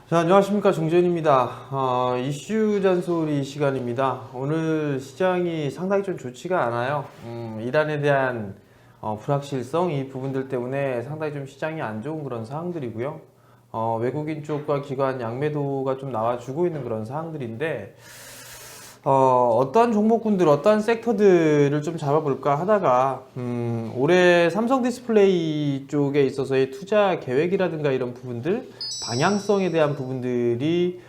자, 안녕하십니까. 정재현입니다. 이슈 잔소리 시간입니다. 오늘 시장이 상당히 좀 좋지가 않아요. 이란에 대한 불확실성, 이 부분들 때문에 상당히 좀 시장이 안 좋은 그런 상황들이고요. 외국인 쪽과 기관 양매도가 좀 나와주고 있는 그런 상황들인데, 어떠한 종목군들, 어떠한 섹터들을 좀 잡아볼까 하다가, 올해 삼성 디스플레이 쪽에 있어서의 투자 계획이라든가 이런 부분들, 방향성에 대한 부분들이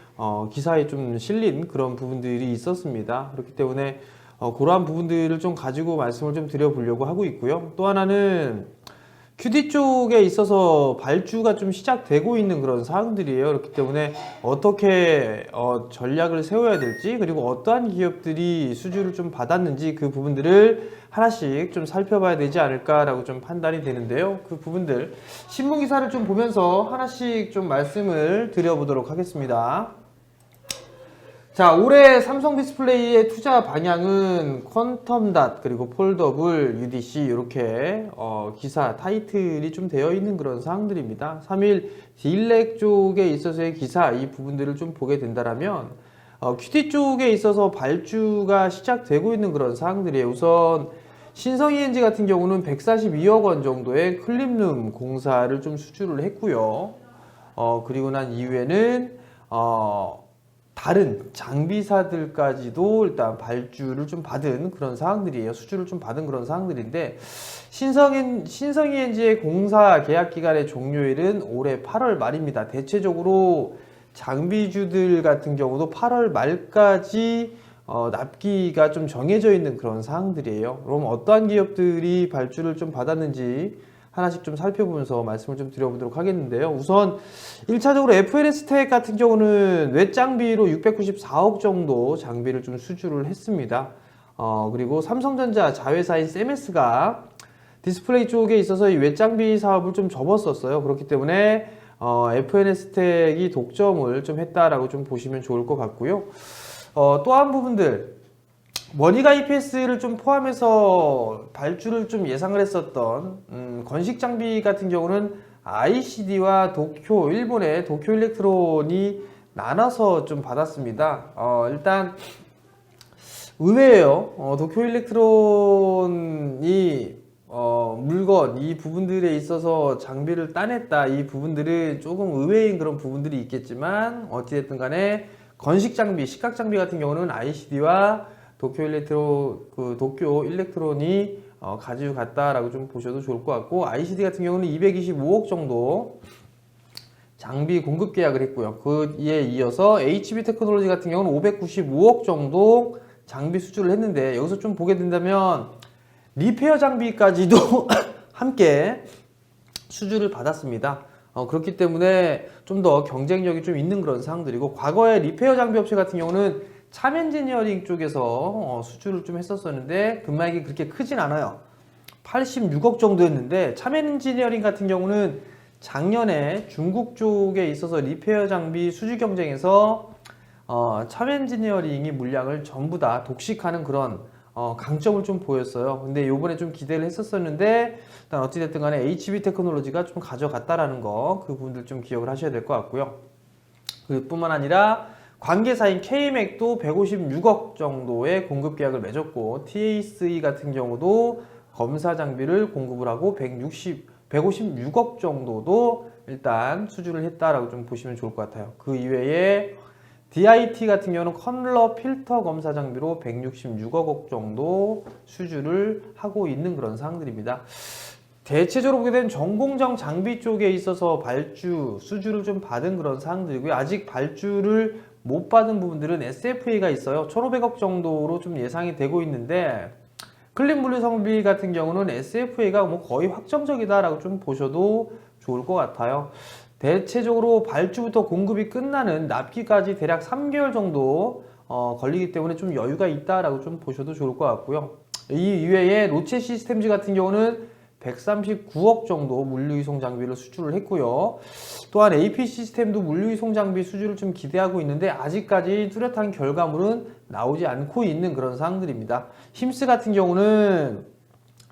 기사에 좀 실린 그런 부분들이 있었습니다. 그렇기 때문에 그러한 부분들을 좀 가지고 말씀을 좀 드려보려고 하고 있고요. 또 하나는 QD 쪽에 있어서 발주가 좀 시작되고 있는 그런 사항들이에요. 그렇기 때문에 어떻게 전략을 세워야 될지, 그리고 어떠한 기업들이 수주를 좀 받았는지 그 부분들을 하나씩 좀 살펴봐야 되지 않을까라고 좀 판단이 되는데요. 그 부분들 신문 기사를 좀 보면서 하나씩 좀 말씀을 드려보도록 하겠습니다. 자, 올해 삼성 디스플레이의 투자 방향은 퀀텀닷 그리고 폴더블, UDC 이렇게 기사 타이틀이 좀 되어 있는 그런 사항들입니다. 3일 딜렉 쪽에 있어서의 기사 이 부분들을 좀 보게 된다면 QD 쪽에 있어서 발주가 시작되고 있는 그런 사항들이에요. 우선 신성ENG 같은 경우는 142억 원 정도의 클린룸 공사를 좀 수주를 했고요. 그리고 난 이후에는 다른 장비사들까지도 일단 발주를 좀 받은 그런 사항들이에요. 수주를 좀 받은 그런 사항들인데, 신성ENG의 공사 계약 기간의 종료일은 올해 8월 말입니다. 대체적으로 장비주들 같은 경우도 8월 말까지 납기가 좀 정해져 있는 그런 사항들이에요. 그럼 어떠한 기업들이 발주를 좀 받았는지 하나씩 좀 살펴보면서 말씀을 좀 드려보도록 하겠는데요. 우선 1차적으로 FLS텍 같은 경우는 외장비로 694억 정도 장비를 좀 수주를 했습니다. 그리고 삼성전자 자회사인 세메스가 디스플레이 쪽에 있어서 이 외장비 사업을 좀 접었었어요. 그렇기 때문에 FNS텍이 독점을 좀 했다라고 좀 보시면 좋을 것 같고요. 또 한 부분들 머니가 EPS를 좀 포함해서 발주를 좀 예상을 했었던 건식 장비 같은 경우는 ICD와 도쿄, 일본의 도쿄 일렉트론이 나눠서 좀 받았습니다. 일단 의외예요. 도쿄 일렉트론이 물건 이 부분들에 있어서 장비를 따냈다, 이 부분들은 조금 의외인 그런 부분들이 있겠지만 어찌됐든 간에 건식 장비, 시각 장비 같은 경우는 ICD와 도쿄 일렉트론이 가지고 갔다라고 좀 보셔도 좋을 것 같고, ICD 같은 경우는 225억 정도 장비 공급 계약을 했고요. 그에 이어서 HB 테크놀로지 같은 경우는 595억 정도 장비 수주를 했는데, 여기서 좀 보게 된다면 리페어 장비까지도 함께 수주를 받았습니다. 그렇기 때문에 좀 더 경쟁력이 좀 있는 그런 사항들이고, 과거에 리페어 장비 업체 같은 경우는 참엔지니어링 쪽에서 수주를 좀 했었었는데 금액이 그렇게 크진 않아요. 86억 정도였는데, 참엔지니어링 같은 경우는 작년에 중국 쪽에 있어서 리페어 장비 수주 경쟁에서 참엔지니어링이 물량을 전부 다 독식하는 그런 강점을 좀 보였어요. 근데 요번에 좀 기대를 했었었는데, 일단 어찌됐든 간에 HB 테크놀로지가 좀 가져갔다라는 거, 그 부분들 좀 기억을 하셔야 될 것 같고요. 그뿐만 아니라 관계사인 KMEC도 156억 정도의 공급 계약을 맺었고, TAC 같은 경우도 검사 장비를 공급을 하고 156억 정도도 일단 수주를 했다라고 좀 보시면 좋을 것 같아요. 그 이외에 DIT 같은 경우는 컬러 필터 검사 장비로 166억 정도 수주를 하고 있는 그런 사항들입니다. 대체적으로 보게 되면 전공정 장비 쪽에 있어서 발주, 수주를 좀 받은 그런 사항들이고요. 아직 발주를 못 받은 부분들은 SFA가 있어요. 1,500억 정도로 좀 예상이 되고 있는데, 클린 분리 성비 같은 경우는 SFA가 뭐 거의 확정적이다라고 좀 보셔도 좋을 것 같아요. 대체적으로 발주부터 공급이 끝나는 납기까지 대략 3개월 정도 걸리기 때문에 좀 여유가 있다라고 좀 보셔도 좋을 것 같고요. 이 이외에 로체 시스템즈 같은 경우는 139억 정도 물류이송 장비를 수주를 했고요. 또한 AP 시스템도 물류이송 장비 수주를 좀 기대하고 있는데, 아직까지 뚜렷한 결과물은 나오지 않고 있는 그런 사항들입니다. 힘스 같은 경우는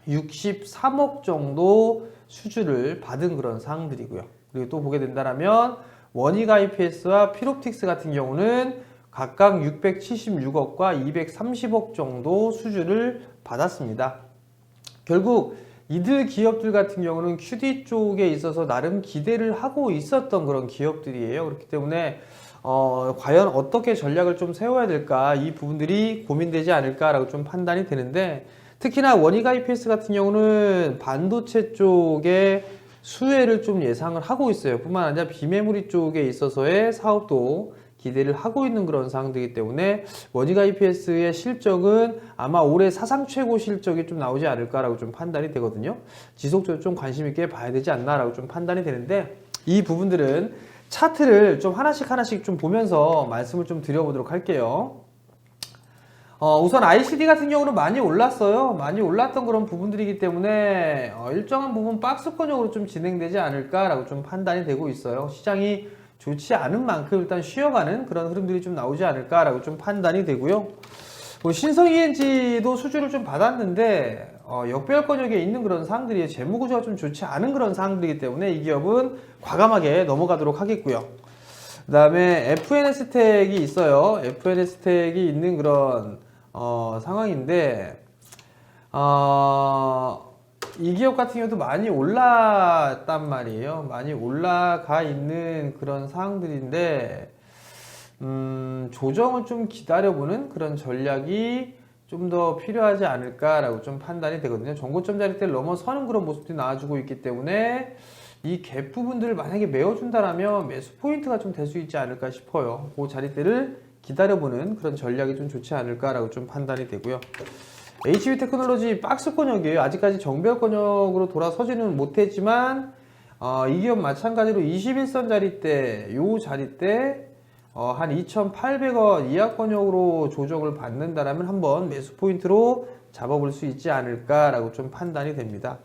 63억 정도 수주를 받은 그런 사항들이고요. 그리고 또 보게 된다면 원익 IPS와 필옵틱스 같은 경우는 각각 676억과 230억 정도 수주를 받았습니다. 결국 이들 기업들 같은 경우는 QD 쪽에 있어서 나름 기대를 하고 있었던 그런 기업들이에요. 그렇기 때문에 과연 어떻게 전략을 좀 세워야 될까, 이 부분들이 고민되지 않을까라고 좀 판단이 되는데, 특히나 원익 IPS 같은 경우는 반도체 쪽에 수혜를 좀 예상을 하고 있어요. 뿐만 아니라 비메모리 쪽에 있어서의 사업도 기대를 하고 있는 그런 상황이기 때문에 원익 IPS의 실적은 아마 올해 사상 최고 실적이 좀 나오지 않을까라고 좀 판단이 되거든요. 지속적으로 좀 관심 있게 봐야 되지 않나라고 좀 판단이 되는데, 이 부분들은 차트를 좀 하나씩 좀 보면서 말씀을 좀 드려보도록 할게요. 우선 ICD 같은 경우는 많이 올랐어요. 많이 올랐던 그런 부분들이기 때문에 일정한 부분 박스권역으로 좀 진행되지 않을까라고 좀 판단이 되고 있어요. 시장이 좋지 않은 만큼 일단 쉬어가는 그런 흐름들이 좀 나오지 않을까라고 좀 판단이 되고요. 신성 ENG도 수주를 좀 받았는데 역배열권역에 있는 그런 사항들이 재무구조가 좀 좋지 않은 그런 사항들이기 때문에 이 기업은 과감하게 넘어가도록 하겠고요. 그 다음에 FNS텍이 있어요. FNS텍이 있는 그런 상황인데 이 기업 같은 경우도 많이 올랐단 말이에요. 많이 올라가 있는 그런 상황들인데 조정을 좀 기다려보는 그런 전략이 좀 더 필요하지 않을까라고 좀 판단이 되거든요. 전고점 자리대를 넘어서는 그런 모습들이 나와주고 있기 때문에 이 갭 부분들을 만약에 메워준다라면 매수 포인트가 좀 될 수 있지 않을까 싶어요. 그 자리대를 기다려보는 그런 전략이 좀 좋지 않을까라고 좀 판단이 되고요. HB테크놀로지 박스권역이에요. 아직까지 정배열권역으로 돌아서지는 못했지만 이 기업 마찬가지로 21선 자리대, 요 자리대 한 2,800원 이하권역으로 조정을 받는다라면 한번 매수 포인트로 잡아볼 수 있지 않을까라고 좀 판단이 됩니다.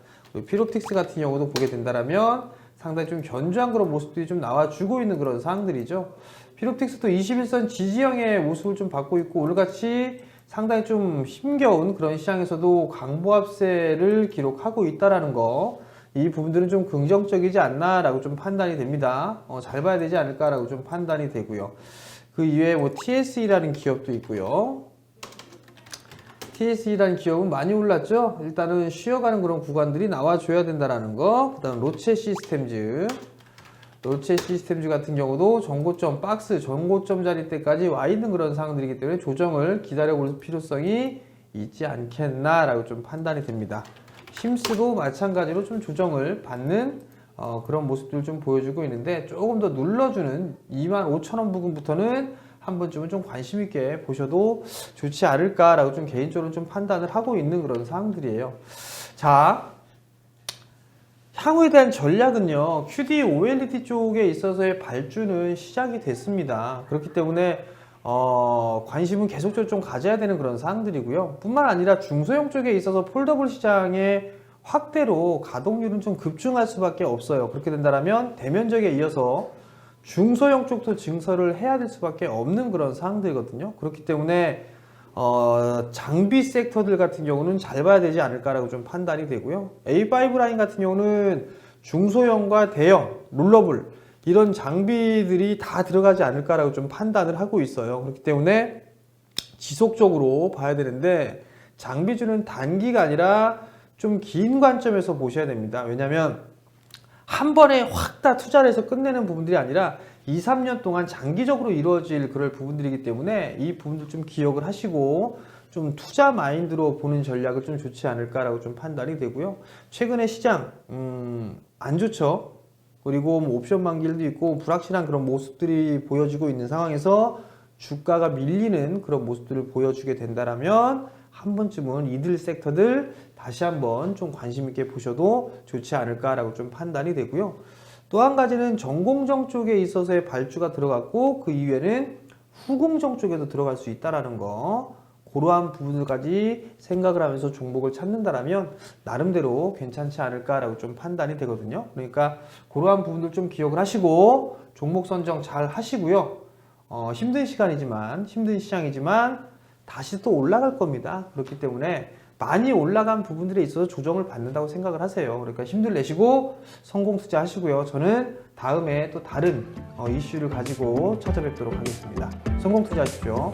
필옵틱스 같은 경우도 보게 된다라면 상당히 좀 견조한 그런 모습들이 좀 나와주고 있는 그런 상황들이죠. 필옵틱스도 21선 지지형의 모습을 좀 받고 있고, 오늘같이 상당히 좀 힘겨운 그런 시장에서도 강보합세를 기록하고 있다라는 거, 이 부분들은 좀 긍정적이지 않나라고 좀 판단이 됩니다. 잘 봐야 되지 않을까라고 좀 판단이 되고요. 그 이외에 뭐 TSE라는 기업도 있고요. TSE라는 기업은 많이 올랐죠. 일단은 쉬어가는 그런 구간들이 나와줘야 된다라는 거. 그 다음 로체 시스템즈. 로체 시스템즈 같은 경우도 전고점 박스, 전고점 자리대까지 와 있는 그런 상황들이기 때문에 조정을 기다려볼 필요성이 있지 않겠나라고 좀 판단이 됩니다. 심스도 마찬가지로 좀 조정을 받는 그런 모습들을 좀 보여주고 있는데, 조금 더 눌러주는 25,000원 부근부터는 한 번쯤은 좀 관심 있게 보셔도 좋지 않을까라고 좀 개인적으로 좀 판단을 하고 있는 그런 상황들이에요. 자, 향후에 대한 전략은요, QD OLED 쪽에 있어서의 발주는 시작이 됐습니다. 그렇기 때문에 관심은 계속적으로 좀 가져야 되는 그런 사항들이고요. 뿐만 아니라 중소형 쪽에 있어서 폴더블 시장의 확대로 가동률은 좀 급증할 수밖에 없어요. 그렇게 된다면 대면적에 이어서 중소형 쪽도 증설을 해야 될 수밖에 없는 그런 사항들이거든요. 그렇기 때문에 장비 섹터들 같은 경우는 잘 봐야 되지 않을까라고 좀 판단이 되고요. A5 라인 같은 경우는 중소형과 대형, 롤러블 이런 장비들이 다 들어가지 않을까라고 좀 판단을 하고 있어요. 그렇기 때문에 지속적으로 봐야 되는데, 장비주는 단기가 아니라 좀 긴 관점에서 보셔야 됩니다. 왜냐하면 한 번에 확 다 투자를 해서 끝내는 부분들이 아니라 2, 3년 동안 장기적으로 이루어질 그럴 부분들이기 때문에 이 부분들 좀 기억을 하시고 좀 투자 마인드로 보는 전략을 좀 좋지 않을까라고 좀 판단이 되고요. 최근에 시장 안 좋죠. 그리고 뭐 옵션 만기일도 있고 불확실한 그런 모습들이 보여지고 있는 상황에서 주가가 밀리는 그런 모습들을 보여주게 된다라면 한 번쯤은 이들 섹터들 다시 한번 좀 관심 있게 보셔도 좋지 않을까라고 좀 판단이 되고요. 또 한 가지는 전공정 쪽에 있어서의 발주가 들어갔고, 그 이후에는 후공정 쪽에도 들어갈 수 있다라는 거, 그러한 부분들까지 생각을 하면서 종목을 찾는다라면 나름대로 괜찮지 않을까라고 좀 판단이 되거든요. 그러니까 그러한 부분들 좀 기억을 하시고 종목 선정 잘 하시고요. 힘든 시간이지만, 힘든 시장이지만 다시 또 올라갈 겁니다. 그렇기 때문에 많이 올라간 부분들에 있어서 조정을 받는다고 생각을 하세요. 그러니까 힘들 내시고 성공 투자하시고요. 저는 다음에 또 다른 이슈를 가지고 찾아뵙도록 하겠습니다. 성공 투자하십시오.